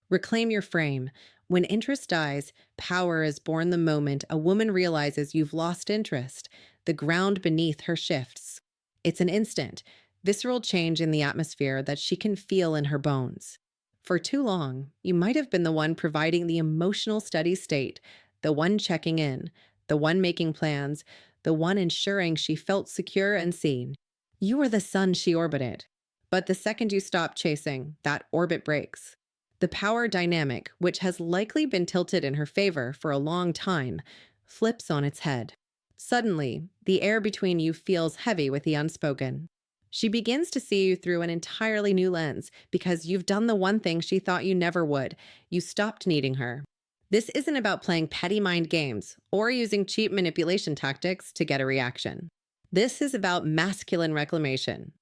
Reclaim your frame. When interest dies, power is born the moment a woman realizes you've lost interest. The ground beneath her shifts. It's an instant, visceral change in the atmosphere that she can feel in her bones. For too long, you might have been the one providing the emotional steady state, the one checking in, the one making plans, the one ensuring she felt secure and seen. You were the sun she orbited. But the second you stop chasing, that orbit breaks. The power dynamic, which has likely been tilted in her favor for a long time, flips on its head. Suddenly, the air between you feels heavy with the unspoken. She begins to see you through an entirely new lens because you've done the one thing she thought you never would. You stopped needing her. This isn't about playing petty mind games or using cheap manipulation tactics to get a reaction. This is about masculine reclamation.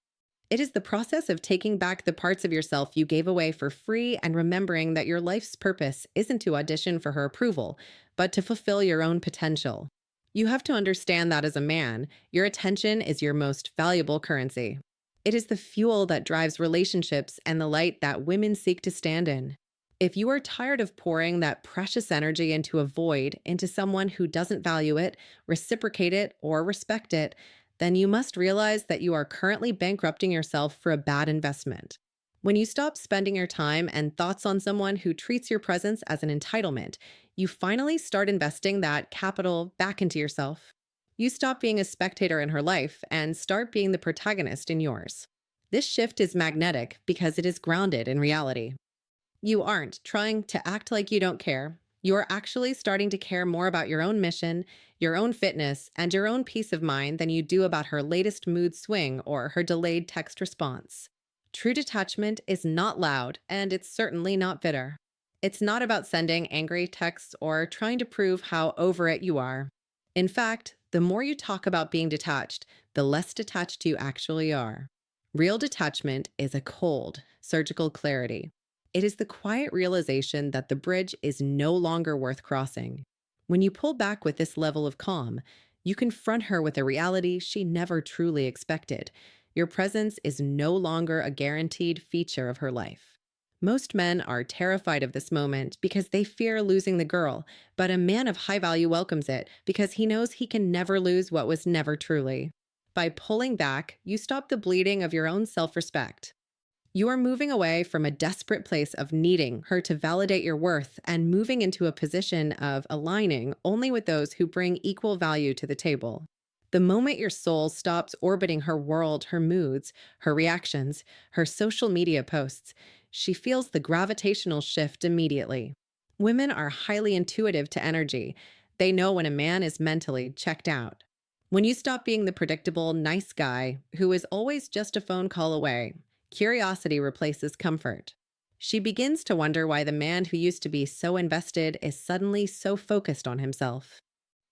It is the process of taking back the parts of yourself you gave away for free and remembering that your life's purpose isn't to audition for her approval, but to fulfill your own potential. You have to understand that as a man, your attention is your most valuable currency. It is the fuel that drives relationships and the light that women seek to stand in. If you are tired of pouring that precious energy into a void, into someone who doesn't value it, reciprocate it, or respect it, then you must realize that you are currently bankrupting yourself for a bad investment. When you stop spending your time and thoughts on someone who treats your presence as an entitlement, you finally start investing that capital back into yourself. You stop being a spectator in her life and start being the protagonist in yours. This shift is magnetic because it is grounded in reality. You aren't trying to act like you don't care. You are actually starting to care more about your own mission, your own fitness, and your own peace of mind than you do about her latest mood swing or her delayed text response. True detachment is not loud, and it's certainly not bitter. It's not about sending angry texts or trying to prove how over it you are. In fact, the more you talk about being detached, the less detached you actually are. Real detachment is a cold, surgical clarity. It is the quiet realization that the bridge is no longer worth crossing. When you pull back with this level of calm, you confront her with a reality she never truly expected. Your presence is no longer a guaranteed feature of her life. Most men are terrified of this moment because they fear losing the girl, but a man of high value welcomes it because he knows he can never lose what was never truly. By pulling back, you stop the bleeding of your own self-respect. You are moving away from a desperate place of needing her to validate your worth and moving into a position of aligning only with those who bring equal value to the table. The moment your soul stops orbiting her world, her moods, her reactions, her social media posts, she feels the gravitational shift immediately. Women are highly intuitive to energy. They know when a man is mentally checked out. When you stop being the predictable, nice guy who is always just a phone call away, curiosity replaces comfort. She begins to wonder why the man who used to be so invested is suddenly so focused on himself.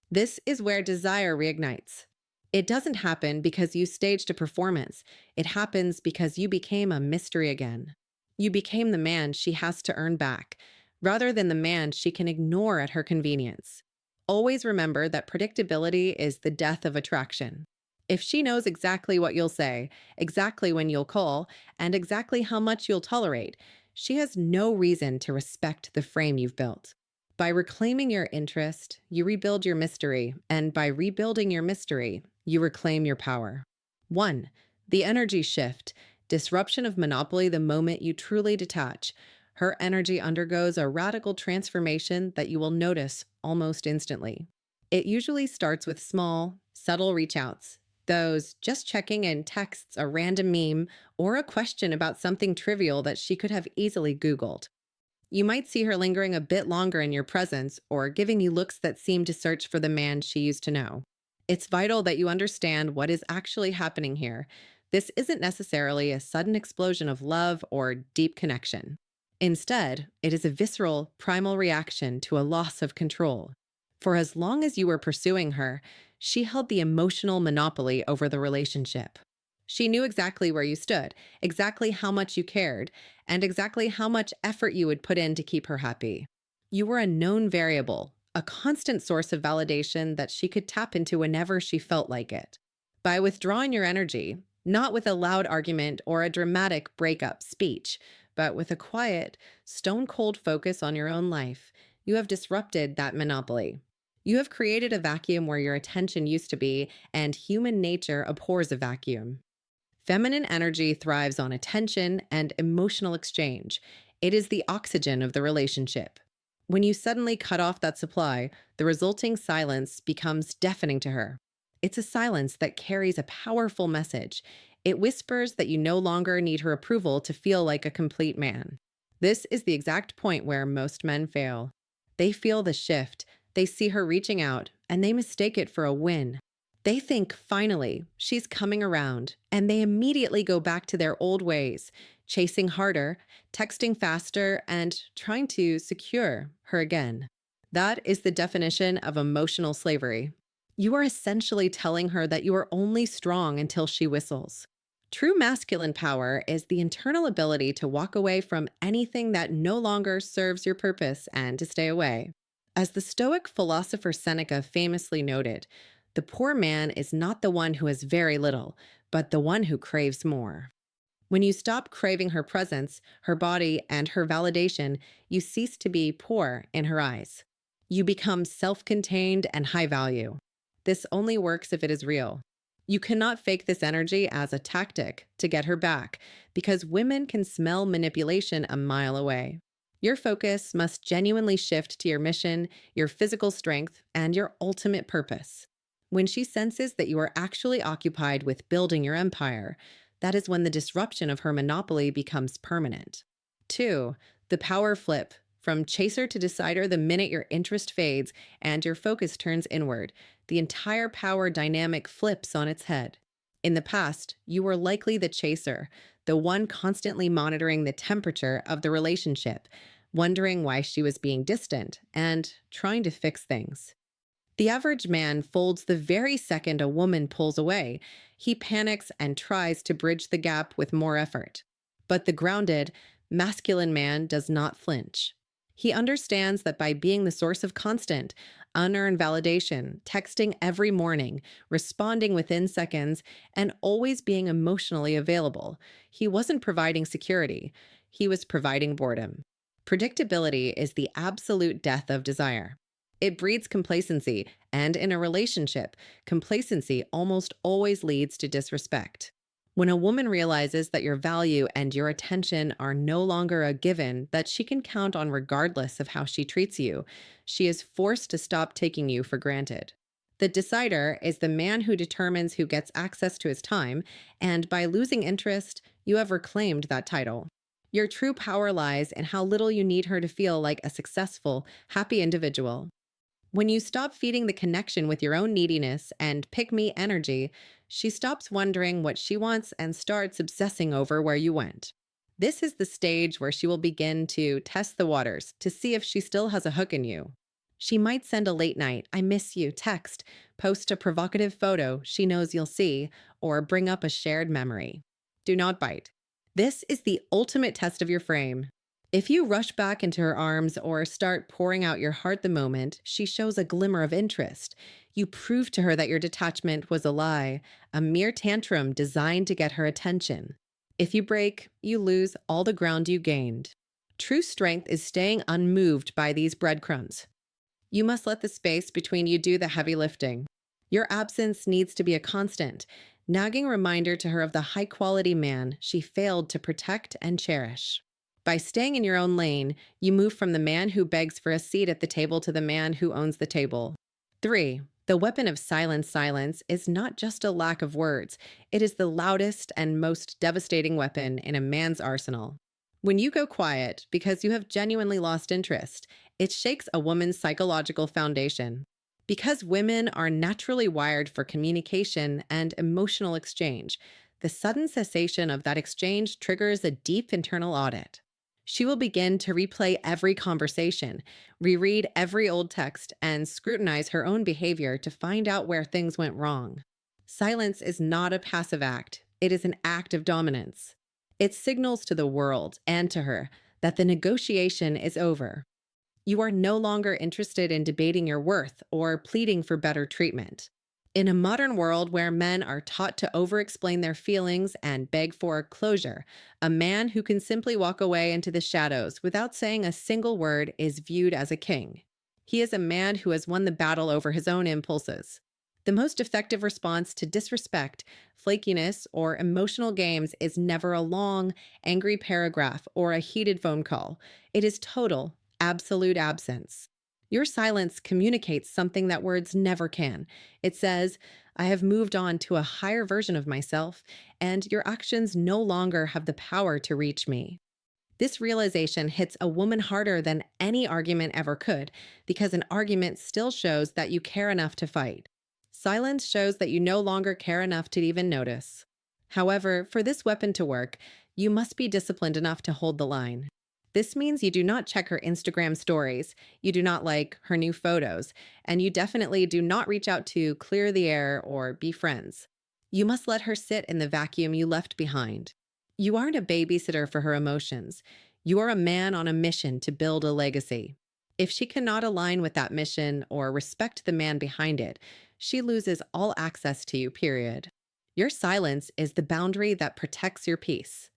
This is where desire reignites. It doesn't happen because you staged a performance. It happens because you became a mystery again. You became the man she has to earn back, rather than the man she can ignore at her convenience. Always remember that predictability is the death of attraction. If she knows exactly what you'll say, exactly when you'll call, and exactly how much you'll tolerate, she has no reason to respect the frame you've built. By reclaiming your interest, you rebuild your mystery, and by rebuilding your mystery, you reclaim your power. 1. The energy shift, disruption of monopoly the moment you truly detach. Her energy undergoes a radical transformation that you will notice almost instantly. It usually starts with small, subtle reach-outs. Those just checking in texts a random meme or a question about something trivial that she could have easily Googled. You might see her lingering a bit longer in your presence or giving you looks that seem to search for the man she used to know. It's vital that you understand what is actually happening here. This isn't necessarily a sudden explosion of love or deep connection. Instead, it is a visceral, primal reaction to a loss of control. For as long as you were pursuing her, she held the emotional monopoly over the relationship. She knew exactly where you stood, exactly how much you cared, and exactly how much effort you would put in to keep her happy. You were a known variable, a constant source of validation that she could tap into whenever she felt like it. By withdrawing your energy, not with a loud argument or a dramatic breakup speech, But with a quiet, stone cold focus on your own life, you have disrupted that monopoly. You have created a vacuum where your attention used to be, and human nature abhors a vacuum. Feminine energy thrives on attention and emotional exchange. It is the oxygen of the relationship. When you suddenly cut off that supply, the resulting silence becomes deafening to her. It's a silence that carries a powerful message. It whispers that you no longer need her approval to feel like a complete man. This is the exact point where most men fail. They feel the shift, they see her reaching out, and they mistake it for a win. They think, finally, she's coming around, and they immediately go back to their old ways, chasing harder, texting faster, and trying to secure her again. That is the definition of emotional slavery. You are essentially telling her that you are only strong until she whistles. True masculine power is the internal ability to walk away from anything that no longer serves your purpose and to stay away. As the Stoic philosopher Seneca famously noted, the poor man is not the one who has very little, but the one who craves more. When you stop craving her presence, her body, and her validation, you cease to be poor in her eyes. You become self contained and high value. This only works if it is real. You cannot fake this energy as a tactic to get her back, because women can smell manipulation a mile away. Your focus must genuinely shift to your mission, your physical strength, and your ultimate purpose. When she senses that you are actually occupied with building your empire, that is when the disruption of her monopoly becomes permanent. 2. The power flip. From chaser to decider, the minute your interest fades and your focus turns inward, the entire power dynamic flips on its head. In the past, you were likely the chaser, the one constantly monitoring the temperature of the relationship, wondering why she was being distant, and trying to fix things. The average man folds the very second a woman pulls away. He panics and tries to bridge the gap with more effort. But the grounded, masculine man does not flinch. He understands that by being the source of constant, unearned validation, texting every morning, responding within seconds, and always being emotionally available, he wasn't providing security. He was providing boredom. Predictability is the absolute death of desire. It breeds complacency, and in a relationship, complacency almost always leads to disrespect. When a woman realizes that your value and your attention are no longer a given that she can count on regardless of how she treats you, she is forced to stop taking you for granted. The decider is the man who determines who gets access to his time, and by losing interest, you have reclaimed that title. Your true power lies in how little you need her to feel like a successful, happy individual. When you stop feeding the connection with your own neediness and pick-me energy, she stops wondering what she wants and starts obsessing over where you went. This is the stage where she will begin to test the waters to see if she still has a hook in you. She might send a late night, "I miss you" text, post a provocative photo she knows you'll see, or bring up a shared memory. Do not bite. This is the ultimate test of your frame. If you rush back into her arms or start pouring out your heart the moment she shows a glimmer of interest, you prove to her that your detachment was a lie, a mere tantrum designed to get her attention. If you break, you lose all the ground you gained. True strength is staying unmoved by these breadcrumbs. You must let the space between you do the heavy lifting. Your absence needs to be a constant, nagging reminder to her of the high-quality man she failed to protect and cherish. By staying in your own lane, you move from the man who begs for a seat at the table to the man who owns the table. 3. The weapon of silence is not just a lack of words. It is the loudest and most devastating weapon in a man's arsenal. When you go quiet because you have genuinely lost interest, it shakes a woman's psychological foundation. Because women are naturally wired for communication and emotional exchange, the sudden cessation of that exchange triggers a deep internal audit. She will begin to replay every conversation, reread every old text, and scrutinize her own behavior to find out where things went wrong. Silence is not a passive act. It is an act of dominance. It signals to the world and to her that the negotiation is over. You are no longer interested in debating your worth or pleading for better treatment. In a modern world where men are taught to over explain their feelings and beg for closure, a man who can simply walk away into the shadows without saying a single word is viewed as a king. He is a man who has won the battle over his own impulses. The most effective response to disrespect, flakiness, or emotional games is never a long, angry paragraph or a heated phone call. It is total, absolute absence. Your silence communicates something that words never can. It says, I have moved on to a higher version of myself, and your actions no longer have the power to reach me. This realization hits a woman harder than any argument ever could, because an argument still shows that you care enough to fight. Silence shows that you no longer care enough to even notice. However, for this weapon to work, you must be disciplined enough to hold the line. This means you do not check her Instagram stories, you do not like her new photos, and you definitely do not reach out to clear the air or be friends. You must let her sit in the vacuum you left behind. You aren't a babysitter for her emotions. You are a man on a mission to build a legacy. If she cannot align with that mission or respect the man behind it, she loses all access to you, period. Your silence is the boundary that protects your peace.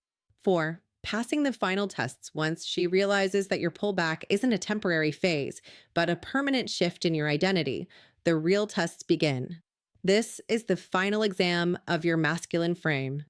4. Passing the final tests once she realizes that your pullback isn't a temporary phase, but a permanent shift in your identity. The real tests begin. This is the final exam of your masculine frame.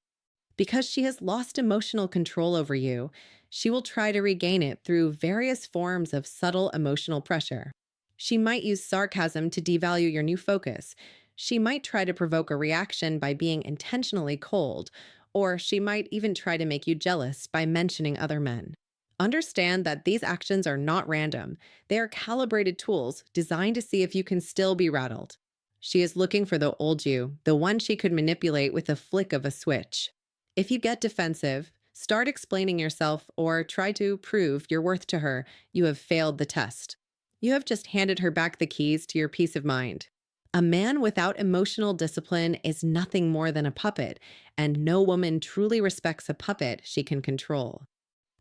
Because she has lost emotional control over you, she will try to regain it through various forms of subtle emotional pressure. She might use sarcasm to devalue your new focus. She might try to provoke a reaction by being intentionally cold, or she might even try to make you jealous by mentioning other men. Understand that these actions are not random. They are calibrated tools designed to see if you can still be rattled. She is looking for the old you, the one she could manipulate with a flick of a switch. If you get defensive, start explaining yourself or try to prove your worth to her, you have failed the test. You have just handed her back the keys to your peace of mind. A man without emotional discipline is nothing more than a puppet, and no woman truly respects a puppet she can control.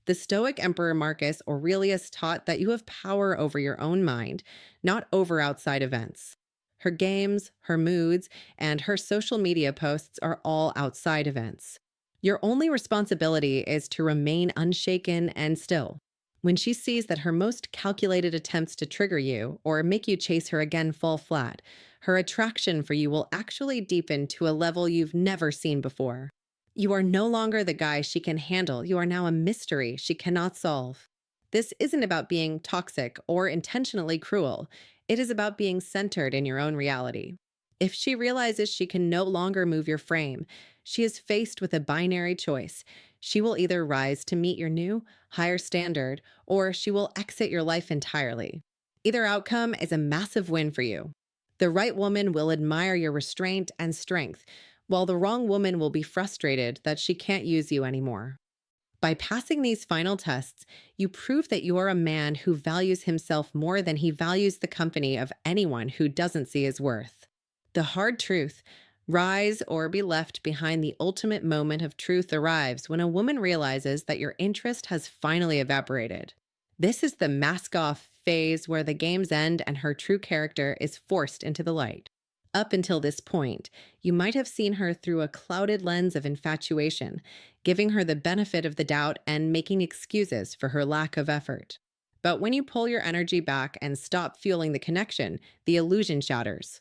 The Stoic Emperor Marcus Aurelius taught that you have power over your own mind, not over outside events. Her games, her moods, and her social media posts are all outside events. Your only responsibility is to remain unshaken and still. When she sees that her most calculated attempts to trigger you or make you chase her again fall flat, her attraction for you will actually deepen to a level you've never seen before. You are no longer the guy she can handle. You are now a mystery she cannot solve. This isn't about being toxic or intentionally cruel. It is about being centered in your own reality. If she realizes she can no longer move your frame, she is faced with a binary choice. She will either rise to meet your new, higher standard, or she will exit your life entirely. Either outcome is a massive win for you. The right woman will admire your restraint and strength, while the wrong woman will be frustrated that she can't use you anymore. By passing these final tests, you prove that you are a man who values himself more than he values the company of anyone who doesn't see his worth. The hard truth, rise or be left behind, the ultimate moment of truth arrives when a woman realizes that your interest has finally evaporated. This is the mask-off phase where the games end and her true character is forced into the light. Up until this point, you might have seen her through a clouded lens of infatuation, giving her the benefit of the doubt and making excuses for her lack of effort. But when you pull your energy back and stop fueling the connection, the illusion shatters.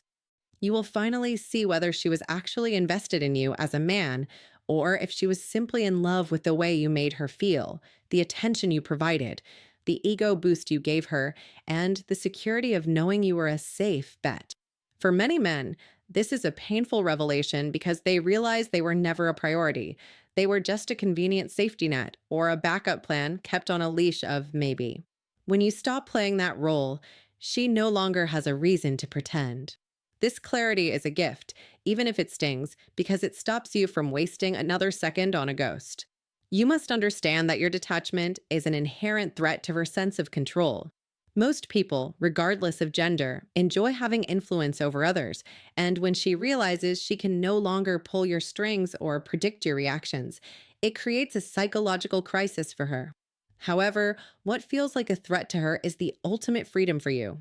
You will finally see whether she was actually invested in you as a man, or if she was simply in love with the way you made her feel, the attention you provided, the ego boost you gave her, and the security of knowing you were a safe bet. For many men, this is a painful revelation because they realize they were never a priority. They were just a convenient safety net or a backup plan kept on a leash of maybe. When you stop playing that role, she no longer has a reason to pretend. This clarity is a gift, even if it stings, because it stops you from wasting another second on a ghost. You must understand that your detachment is an inherent threat to her sense of control. Most people, regardless of gender, enjoy having influence over others, and when she realizes she can no longer pull your strings or predict your reactions, it creates a psychological crisis for her. However, what feels like a threat to her is the ultimate freedom for you.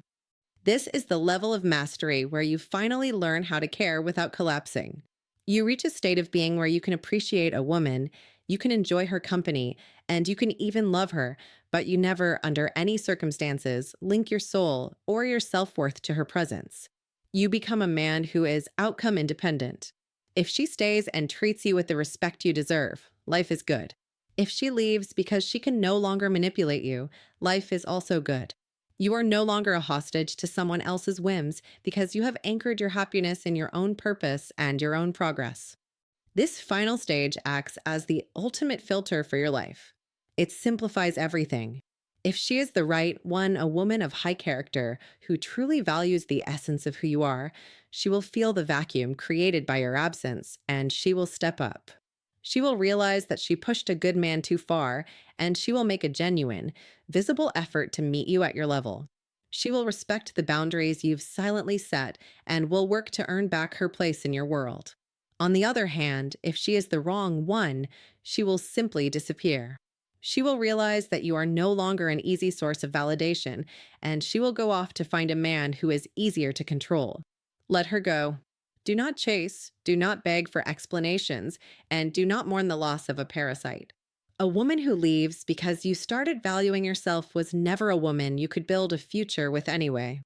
This is the level of mastery where you finally learn how to care without collapsing. You reach a state of being where you can appreciate a woman, you can enjoy her company, and you can even love her, but you never, under any circumstances, link your soul or your self worth to her presence. You become a man who is outcome independent. If she stays and treats you with the respect you deserve, life is good. If she leaves because she can no longer manipulate you, life is also good. You are no longer a hostage to someone else's whims because you have anchored your happiness in your own purpose and your own progress. This final stage acts as the ultimate filter for your life. It simplifies everything. If she is the right one, a woman of high character who truly values the essence of who you are, she will feel the vacuum created by your absence and she will step up. She will realize that she pushed a good man too far, and she will make a genuine, visible effort to meet you at your level. She will respect the boundaries you've silently set and will work to earn back her place in your world. On the other hand, if she is the wrong one, she will simply disappear. She will realize that you are no longer an easy source of validation, and she will go off to find a man who is easier to control. Let her go. Do not chase, do not beg for explanations, and do not mourn the loss of a parasite. A woman who leaves because you started valuing yourself was never a woman you could build a future with anyway.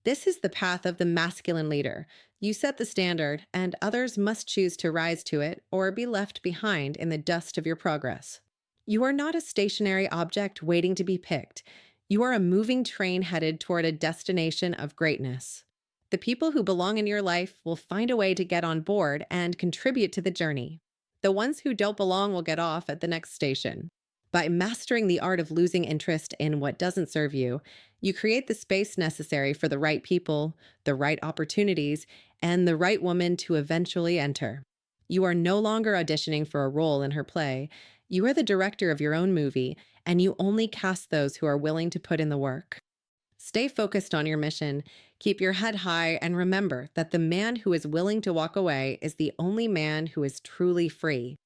This is the path of the masculine leader. You set the standard, and others must choose to rise to it or be left behind in the dust of your progress. You are not a stationary object waiting to be picked. You are a moving train headed toward a destination of greatness. The people who belong in your life will find a way to get on board and contribute to the journey. The ones who don't belong will get off at the next station. By mastering the art of losing interest in what doesn't serve you, you create the space necessary for the right people, the right opportunities, and the right woman to eventually enter. You are no longer auditioning for a role in her play. You are the director of your own movie, and you only cast those who are willing to put in the work. Stay focused on your mission, keep your head high, and remember that the man who is willing to walk away is the only man who is truly free.